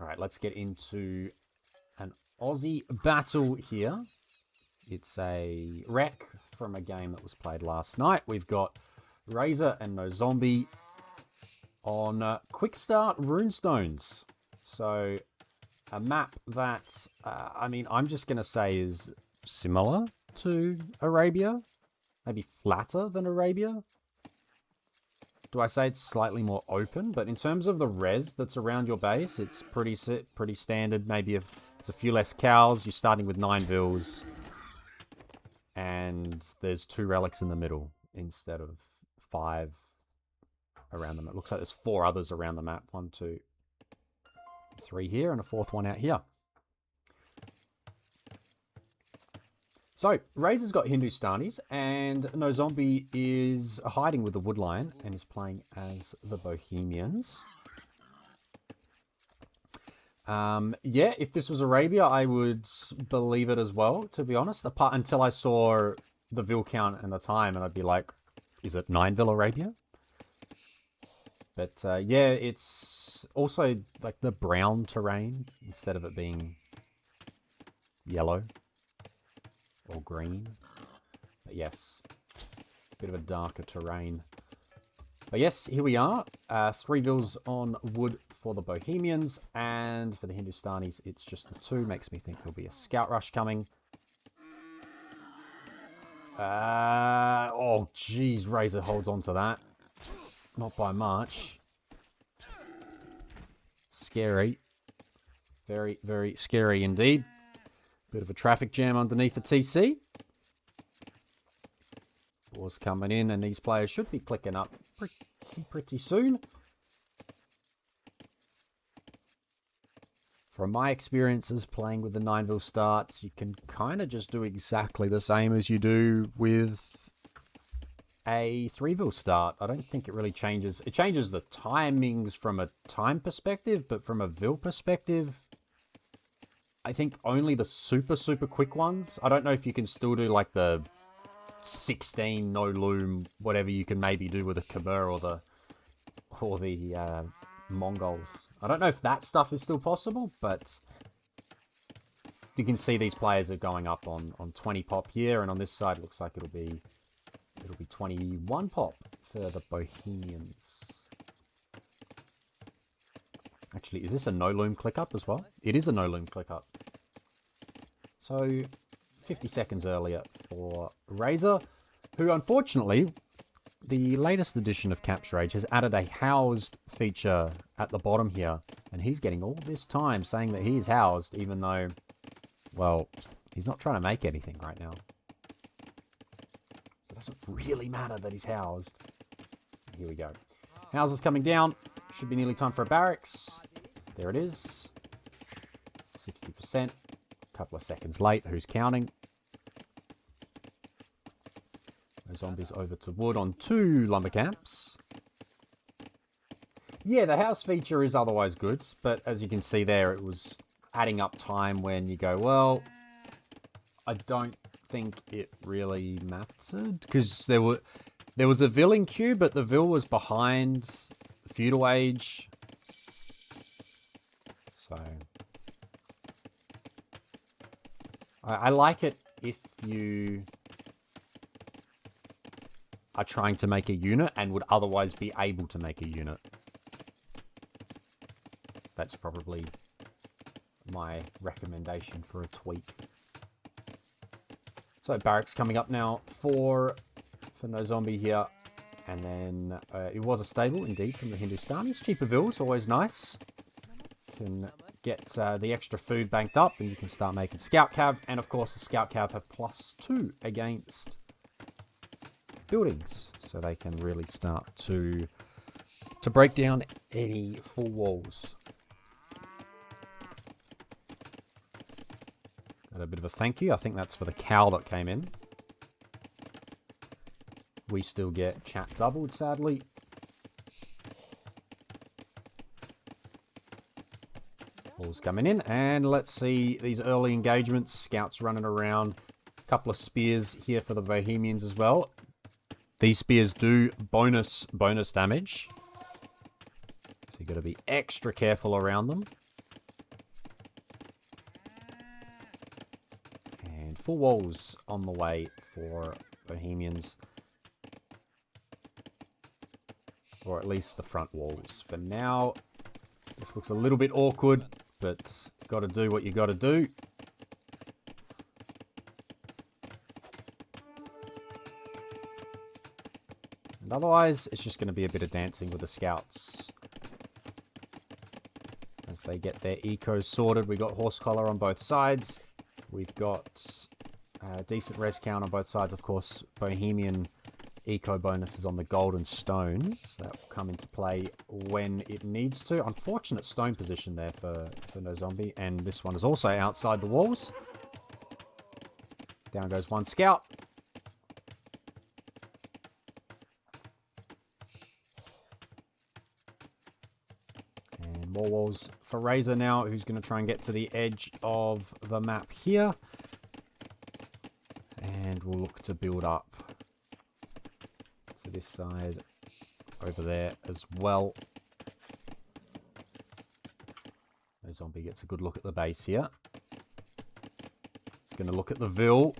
All right, let's get into an Aussie battle here. It's a rec from a game that was played last night. We've got Razor and No Zombie on Quick Start Runestones. So a map that, I'm just going to say is similar to Arabia. Maybe flatter than Arabia. Do I say it's slightly more open? But in terms of the res that's around your base, it's pretty standard. Maybe if it's a few less cows. You're starting with 9 vills. And there's 2 relics in the middle instead of 5 around them. It looks like there's 4 others around the map. 1, 2, 3 here and a 4th one out here. So, Razor's got Hindustanis, and No Zombie is hiding with the Woodlion and is playing as the Bohemians. Yeah, if this was Arabia, I would believe it as well, to be honest. Until I saw the Vill count and the time, and I'd be like, is it 9 Vill Arabia? But yeah, it's also like the brown terrain instead of it being yellow or green. But yes, a bit of a darker terrain. But yes, here we are. 3 vills on wood for the Bohemians, and for the Hindustanis, it's just the 2. Makes me think there'll be a scout rush coming. Oh, geez, Razor holds on to that. Not by much. Scary. Very, very scary indeed. Bit of a traffic jam underneath the TC. Wars coming in, and these players should be clicking up pretty soon. From my experiences playing with the 9 Vill starts, you can kind of just do exactly the same as you do with a 3 Vill start. I don't think it really changes. It changes the timings from a time perspective, but from a Vill perspective, I think only the super quick ones. I don't know if you can still do like the 16 no loom, whatever you can maybe do with a Khmer or the Mongols. I don't know if that stuff is still possible, but you can see these players are going up on 20 pop here, and on this side it looks like it'll be 21 pop for the Bohemians. Actually, is this a no loom click up as well? It is a no loom click up. So 50 seconds earlier for Razor, who unfortunately, the latest edition of Capture Age has added a housed feature at the bottom here. And he's getting all this time saying that he's housed, even though, well, he's not trying to make anything right now. So it doesn't really matter that he's housed. Here we go. Houses coming down. Should be nearly time for a barracks. There it is. 60%. A couple of seconds late. Who's counting? Zombies over to wood on 2 lumber camps. Yeah, the house feature is otherwise good, but as you can see there, it was adding up time when you go, well, I don't think it really mattered, because there was a Vill in queue, but the Vill was behind the feudal age. So I like it if you are trying to make a unit and would otherwise be able to make a unit. That's probably my recommendation for a tweak. So barracks coming up now for No Zombie here. And then it was a stable indeed from the Hindustanis. Cheaper vills, always nice. Can get the extra food banked up and you can start making scout cav. And of course the scout cav have +2 against buildings, so they can really start to break down any full walls. Got a bit of a thank you. I think that's for the cow that came in. We still get chat doubled, sadly. Walls coming in, and let's see these early engagements. Scouts running around. A couple of spears here for the Bohemians as well. These spears do bonus damage. So you've got to be extra careful around them. full walls on the way for Bohemians. Or at least the front walls. For now, this looks a little bit awkward, but got to do what you got to do. And otherwise, it's just going to be a bit of dancing with the scouts. As they get their ecos sorted, we got horse collar on both sides. We've got a decent res count on both sides. Of course, Bohemian eco bonuses on the golden stones. That will come into play when it needs to. Unfortunate stone position there for No Zombie. And this one is also outside the walls. Down goes one scout. And more walls for Razor now, who's going to try and get to the edge of the map here. And we'll look to build up to this side over there as well. No Zombie gets a good look at the base here. He's going to look at the Ville.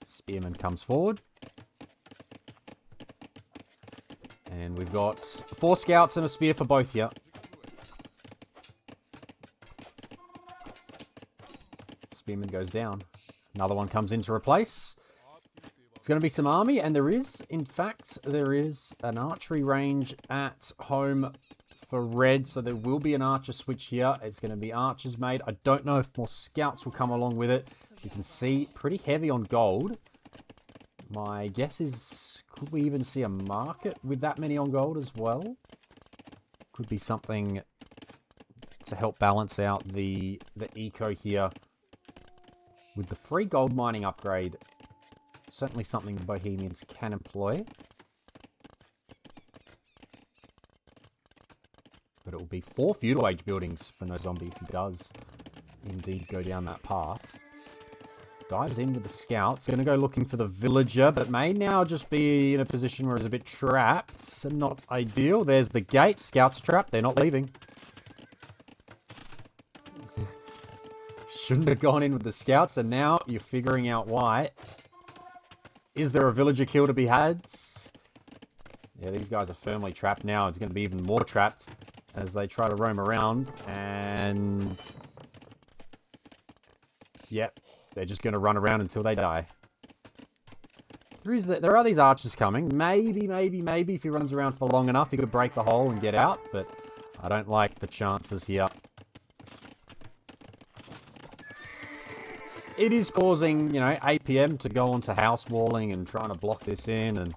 Spearman comes forward. And we've got 4 scouts and a spear for both here. Spearman goes down. Another one comes in to replace. It's going to be some army, and there is, in fact, there is an archery range at home for red, so there will be an archer switch here. It's going to be archers made. I don't know if more scouts will come along with it. You can see pretty heavy on gold. My guess is, could we even see a market with that many on gold as well? Could be something to help balance out the eco here. With the free gold mining upgrade, certainly something the Bohemians can employ. But it will be 4 feudal age buildings for No Zombie if he does indeed go down that path. Dives in with the scouts. Going to go looking for the villager, but may now just be in a position where he's a bit trapped. Not ideal. There's the gate. Scouts are trapped. They're not leaving. Shouldn't have gone in with the scouts, and now you're figuring out why. Is there a villager kill to be had? Yeah, these guys are firmly trapped now. It's going to be even more trapped as they try to roam around. And yep, they're just going to run around until they die. There are these archers coming. Maybe if he runs around for long enough, he could break the hole and get out. But I don't like the chances here. It is causing, you know, APM to go onto house walling and trying to block this in and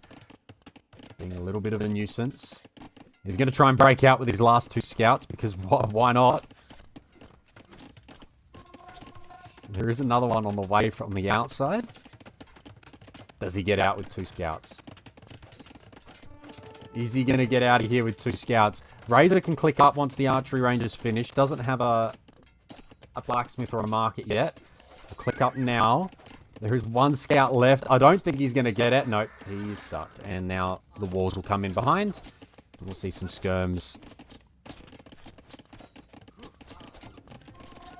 being a little bit of a nuisance. He's going to try and break out with his last 2 scouts because why not? There is another one on the way from the outside. Does he get out with 2 scouts? Is he going to get out of here with 2 scouts? Razor can click up once the archery range is finished. Doesn't have a blacksmith or a market yet. Click up now. There is 1 scout left. I don't think he's going to get it. Nope, he's stuck. And now the walls will come in behind. We'll see some skirms.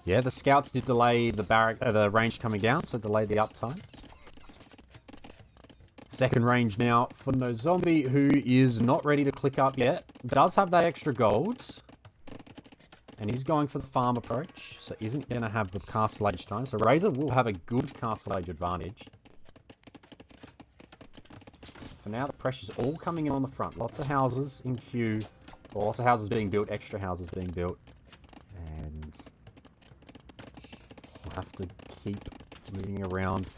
Yeah, the scouts did delay the range coming down, so delayed the uptime. Second range now for No Zombie, who is not ready to click up yet. Does have that extra gold. And he's going for the farm approach, so isn't going to have the castle age time. So Razor will have a good castle age advantage. For now, the pressure's all coming in on the front. Lots of houses in queue, or lots of houses being built, extra houses being built. And we'll have to keep moving around.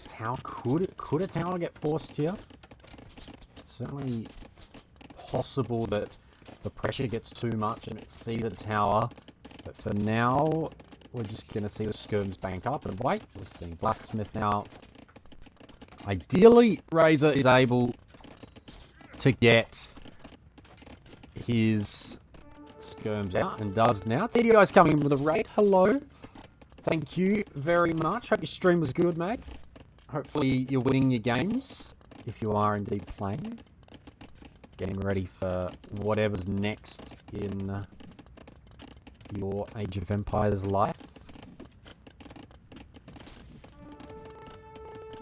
Tower, could a tower get forced here? Certainly possible that the pressure gets too much and it sees a tower. But for now, we're just going to see the skirms bank up and wait. We're seeing Blacksmith now. Ideally, Razor is able to get his skirms out and does now. TDI's coming in with a raid. Hello. Thank you very much. Hope your stream was good, mate. Hopefully you're winning your games, if you are indeed playing. Getting ready for whatever's next in your Age of Empires life.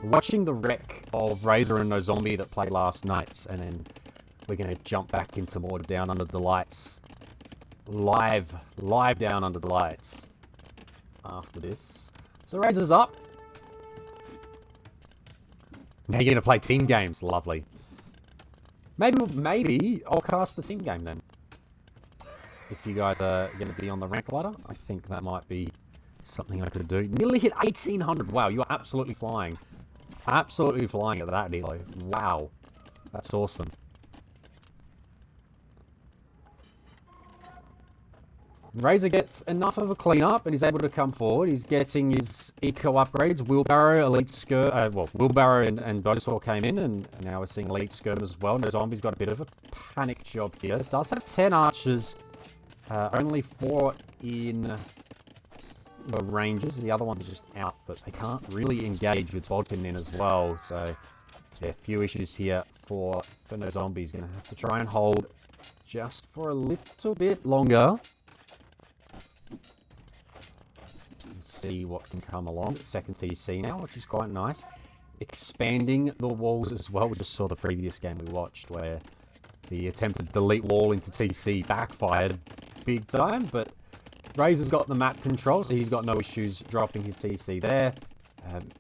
Watching the wreck of Razor and No Zombie that played last night, and then we're going to jump back into more Down Under the Lights. Live Down Under the Lights after this. So Razor's up. Now you're going to play team games. Lovely. Maybe I'll cast the team game then. If you guys are going to be on the rank ladder, I think that might be something I could do. Nearly hit 1800. Wow, you are absolutely flying. Absolutely flying at that, Nilo. Wow. That's awesome. Razor gets enough of a cleanup and he's able to come forward. He's getting his eco upgrades. Wheelbarrow, Elite Skirm, Wheelbarrow and Bodosaur came in, and now we're seeing Elite Skirm as well. No Zombie's got a bit of a panic job here. It does have 10 archers, only 4 in the ranges. The other ones are just out, but they can't really engage with Bodkin in as well. So, yeah, a few issues here for No Zombie's. Going to have to try and hold just for a little bit longer. See what can come along. Second TC now, which is quite nice. Expanding the walls as well. We just saw the previous game we watched where the attempted delete wall into TC backfired big time, but Razor's got the map control, so he's got no issues dropping his TC there.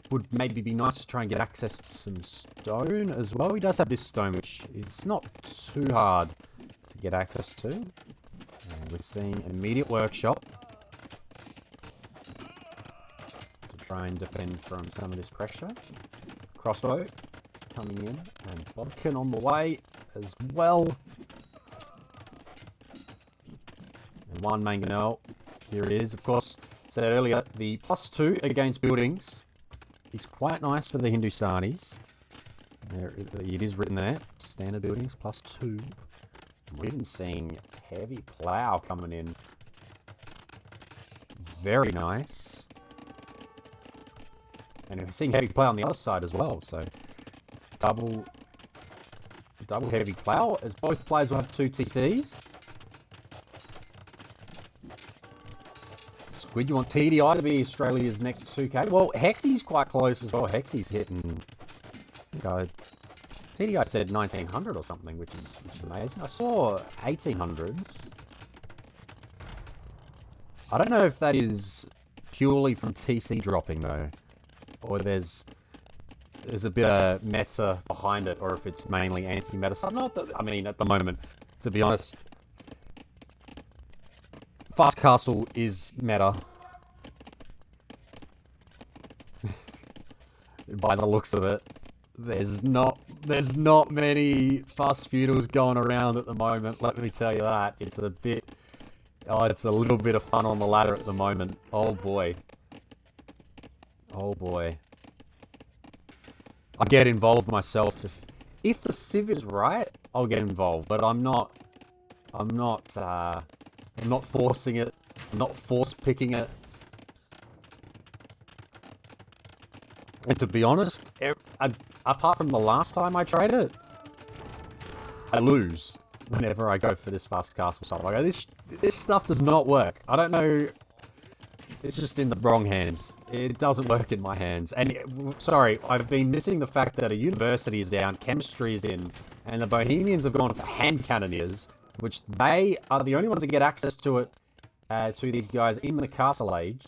Would maybe be nice to try and get access to some stone as well. He does have this stone, which is not too hard to get access to. And we're seeing immediate workshop to try and defend from some of this pressure. Crossbow coming in, and Bodkin on the way as well. And one mangonel. Here it is. Of course, said earlier, the +2 against buildings is quite nice for the Hindustanis. There, it is written there. Standard buildings +2. We're even seeing heavy plow coming in. Very nice. And we're seeing heavy plow on the other side as well. So double heavy plow, as both players will have 2 TCs. Squid, you want TDI to be Australia's next 2K? Well, Hexy's quite close as well. Hexy's hitting... TDI said 1900 or something, which is amazing. I saw 1800s. I don't know if that is purely from TC dropping, though. Or there's a bit of meta behind it, or if it's mainly anti-meta stuff. Not that, I mean, at the moment, to be honest... Fast Castle is meta. By the looks of it. There's not many fast feudals going around at the moment, let me tell you that. It's a little bit of fun on the ladder at the moment. Oh boy. Oh boy. I get involved myself. If the Civ is right, I'll get involved, but I'm not forcing it. I'm not force picking it. And to be honest, apart from the last time I tried it, I lose whenever I go for this fast castle stuff. I go, this stuff does not work. I don't know. It's just in the wrong hands. It doesn't work in my hands. And sorry, I've been missing the fact that a university is down, chemistry is in, and the Bohemians have gone for hand cannoneers, which they are the only ones that get access to it, to these guys in the Castle Age,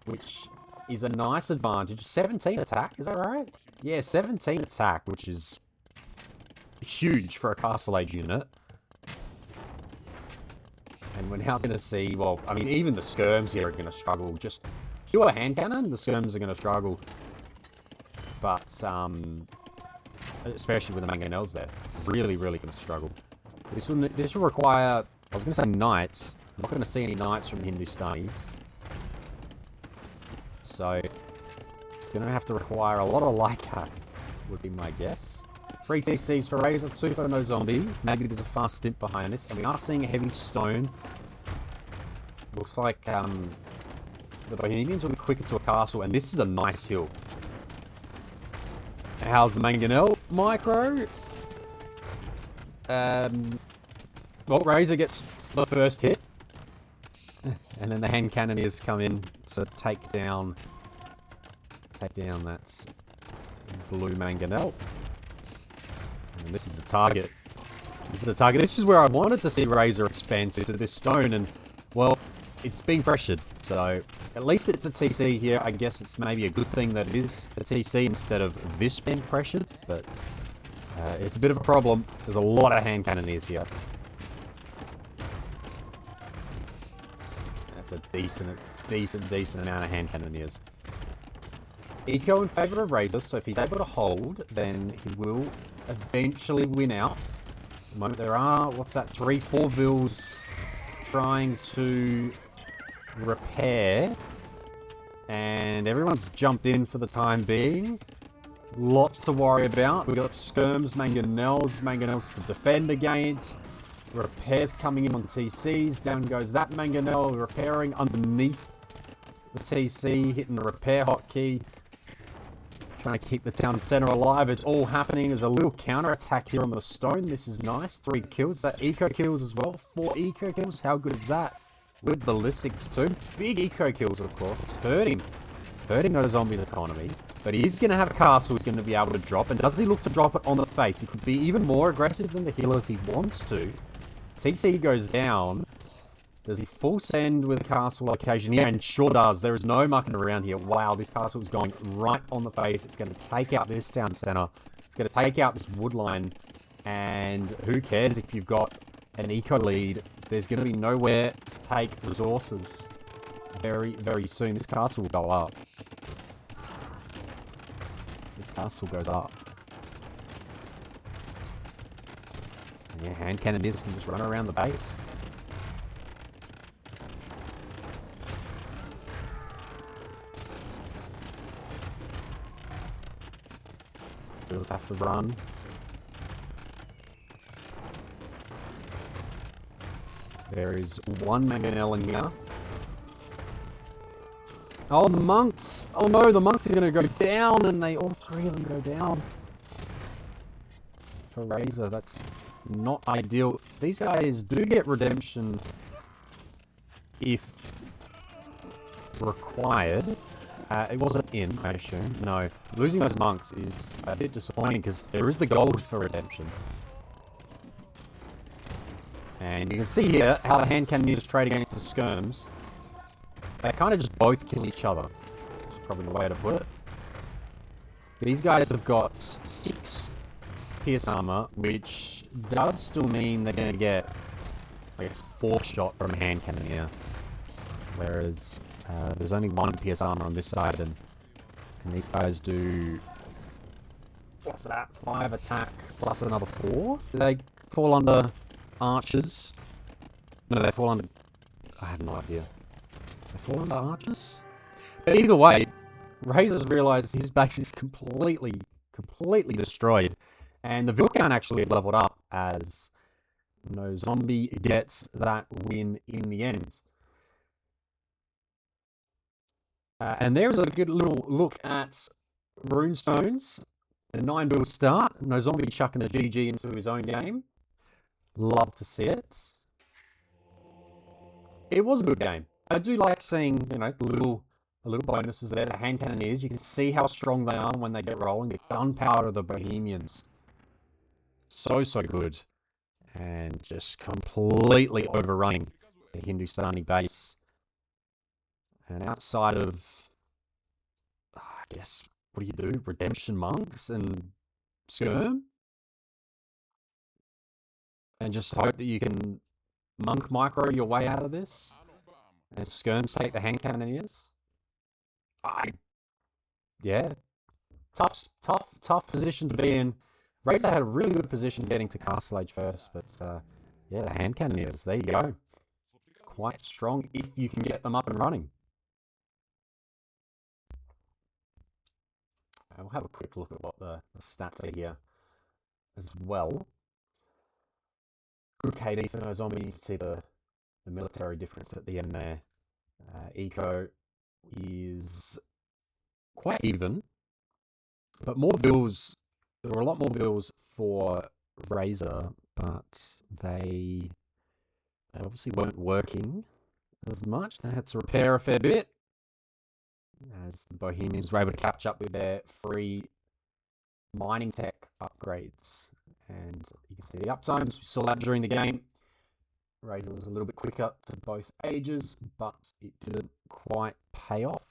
which is a nice advantage. 17 attack, is that right? Yeah, 17 attack, which is huge for a Castle Age unit. And we're now going to see, well, I mean, even the skirms here are going to struggle. Just pure hand cannon, the skirms are going to struggle. But, especially with the mangonels there, really, really going to struggle. This will require, I was going to say knights. I'm not going to see any knights from the Hindustanis. So, going to have to require a lot of Lycat, would be my guess. 3 TCs for Razor, 2 for No Zombie. Maybe there's a fast stint behind this. And we are seeing a heavy stone. Looks like the Bohemians will be quicker to a castle. And this is a nice hill. How's the Mangonel micro? Well, Razor gets the first hit. And then the hand cannoneers come in to take down that blue mangonel. And this is the target. This is where I wanted to see Razor expand to this stone, and, well, it's being pressured. So, at least it's a TC here. I guess it's maybe a good thing that it is a TC instead of this being pressured, but it's a bit of a problem. There's a lot of hand cannoneers here. That's a decent amount of hand cannoneers. Eco in favour of Razor, so if he's able to hold, then he will eventually win out. At the moment there are, 3-4 Vills trying to repair. And everyone's jumped in for the time being. Lots to worry about. We've got skirms, mangonels to defend against. Repairs coming in on TCs. Down goes that mangonel, repairing underneath the TC, hitting the repair hotkey. Trying to keep the town center alive. It's all happening. There's a little counter attack here on the stone. This is nice. 3 kills. That eco kills as well. 4 eco kills. How good is that? With ballistics too. Big eco kills, of course. It's hurting the zombie's economy. But he's going to have a castle he's going to be able to drop. And does he look to drop it on the face? He could be even more aggressive than the healer if he wants to. TC goes down. Does he full send with a castle location? Yeah, and sure does. There is no mucking around here. Wow, this castle is going right on the face. It's going to take out this town center. It's going to take out this wood line. And who cares if you've got an eco lead? There's going to be nowhere to take resources very, very soon. This castle will go up. This castle goes up. And yeah, hand cannoneers can just run around the base. Bills have to run. There is one mangonel in here. Oh, the monks! Oh no, the monks are going to go down, and all 3 of them go down. For Razor, that's not ideal. These guys do get redemption if required. It wasn't in, I assume. No. Losing those monks is a bit disappointing because there is the gold for redemption. And you can see here how the hand cannoneers trade against the skirms. They kind of just both kill each other. That's probably the way to put it. These guys have got 6 pierce armor, which does still mean they're going to get, I guess, 4 shot from a hand cannoneer. Whereas there's only 1 pierce armor on this side, and these guys do, what's that, 5 attack plus another 4? Do they fall under archers? No, they fall under, I have no idea. They fall under archers? But either way, Razor's realised his base is completely destroyed. And the Vilcan actually leveled up as No Zombie gets that win in the end. And there's a good little look at Runestones. The 9-build start. No Zombie chucking the GG into his own game. Love to see it. It was a good game. I do like seeing, the little bonuses there. The hand cannoneers. You can see how strong they are when they get rolling. The gunpowder of the Bohemians. So good. And just completely overrunning the Hindustani base. And outside of, I guess, what do you do? Redemption monks and skirm? And just hope that you can monk micro your way out of this. And skirms take the hand cannoneers. Yeah. Tough position to be in. Razor had a really good position getting to Castle Age first, but yeah, the hand cannoneers, there you go. Quite strong if you can get them up and running. We'll have a quick look at what the stats are here as well. Good KD for No Zombie. You can see the military difference at the end there. Eco is quite even, but more bills. There were a lot more bills for Razor, but they obviously weren't working as much. They had to repair a fair bit, as the Bohemians were able to catch up with their free mining tech upgrades. And you can see the uptimes. We saw that during the game. Razor was a little bit quicker to both ages, but it didn't quite pay off.